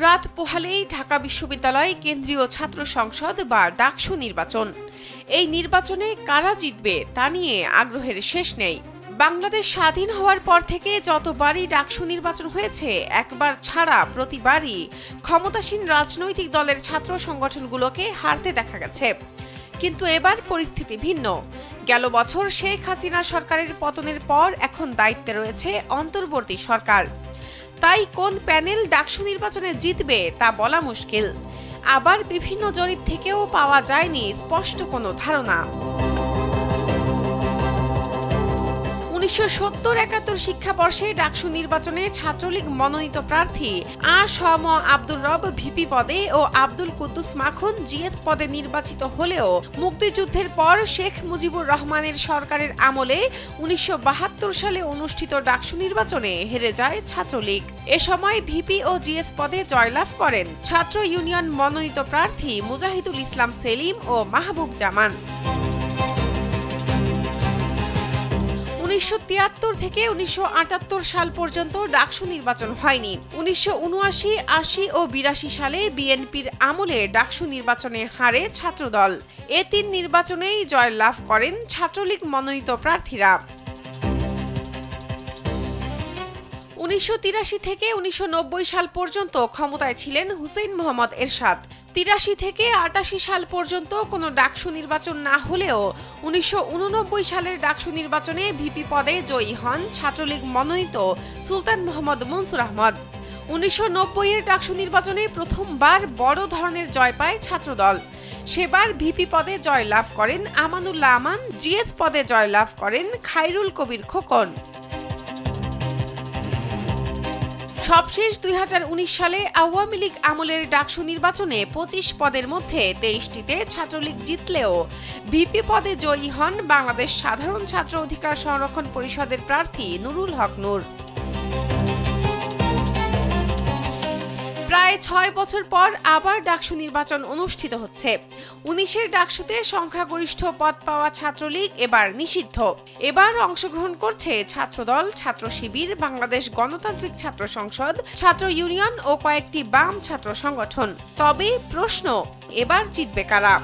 রাত পোহালেই ঢাকা বিশ্ববিদ্যালয় কেন্দ্রীয় ছাত্র সংসদ বা ডাকসু নির্বাচন। এই নির্বাচনে কারা জিতবে তা নিয়ে আগ্রহের শেষ নেই। বাংলাদেশ স্বাধীন হওয়ার পর থেকে যতবারই ডাকসু নির্বাচন হয়েছে, একবার ছাড়া প্রতিবারই ক্ষমতাসীন রাজনৈতিক দলের ছাত্র সংগঠনগুলোকে হারতে দেখা গেছে। কিন্তু এবার পরিস্থিতি ভিন্ন। গেল বছর শেখ হাসিনা সরকারের পতনের পর এখন দায়িত্বে রয়েছে অন্তর্বর্তী সরকার। তাই কোন প্যানেল ডাকসু নির্বাচনে জিতবে তা বলা মুশকিল। আবার বিভিন্ন জরিপ থেকেও পাওয়া যায়নি স্পষ্ট কোনো ধারণা। 1970-71 শিক্ষাবর্ষে ডাকসু নির্বাচনে ছাত্রলীগ মনোনীত প্রার্থী আ.স.ম. আব্দুর রব ভিপি পদে ও আব্দুল কুদ্দুস মাখন জিএস পদে নির্বাচিত হলেও মুক্তিযুদ্ধের পর শেখ মুজিবুর রহমানের সরকারের আমলে 1972 সালে অনুষ্ঠিত ডাকসু নির্বাচনে হেরে যায় ছাত্রলীগ। এ সময় ভিপি ও জিএস পদে জয়লাভ করেন ছাত্র ইউনিয়ন মনোনীত প্রার্থী মুজাহিদুল ইসলাম সেলিম ও মাহবুব জামান। 1973 থেকে 1978 সাল পর্যন্ত ডাকসু নির্বাচন হয়নি। 1979, 80 ও 82 সালে বিএনপির আমলে ডাকসু নির্বাচনে হারে ছাত্রদল। এ তিন নির্বাচনেই জয়লাভ করেন ছাত্রলীগ মনোনীত প্রার্থীরা। 1983 থেকে 1990 সাল পর্যন্ত ক্ষমতায় ছিলেন হুসেইন মোহাম্মদ এরশাদ। 83 থেকে 88 সাল পর্যন্ত কোনো ডাকসু নির্বাচন না হলেও 1989 সালের ডাকসু নির্বাচনে ভিপি পদে জয়ী হন ছাত্রলীগ মনোনীত সুলতান মোহাম্মদ মনসুর আহমদ। 1990-এর ডাকসু নির্বাচনে প্রথমবার বড় ধরনের জয় পায় ছাত্রদল। সেবার ভিপি পদে জয়লাভ করেন আমানুল্লাহ আমান, জিএস পদে জয়লাভ করেন খায়রুল কবির খোকন। সবশেষ 2019 সালে আওয়ামী লীগ আমলের ডাকসু নির্বাচনে 25 পদের মধ্যে 23টিতে ছাত্রলীগ জিতলেও ভিপি পদে জয়ী হন বাংলাদেশ সাধারণ ছাত্র অধিকার সংরক্ষণ পরিষদের প্রার্থী নুরুল হক নূর। প্রায় 6 বছর পর আবার ডাকসু নির্বাচন অনুষ্ঠিত হচ্ছে। 19-এর ডাকসুতে সংখ্যাগরিষ্ঠ পদ পাওয়া ছাত্রলীগ এবার নিষিদ্ধ। এবার অংশগ্রহণ করছে ছাত্রদল, ছাত্র শিবির, বাংলাদেশ গণতান্ত্রিক ছাত্র সংসদ, ছাত্র ইউনিয়ন ও কয়েকটি বাম ছাত্র সংগঠন। তবে প্রশ্ন, এবার জিতবে কারা?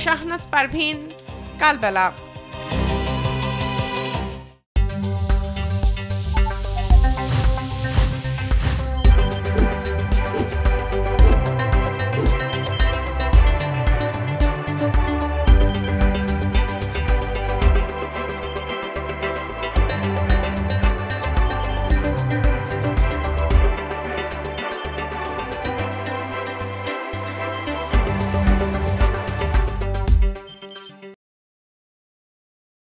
শাহনাজ পারভীন, কালবেলা।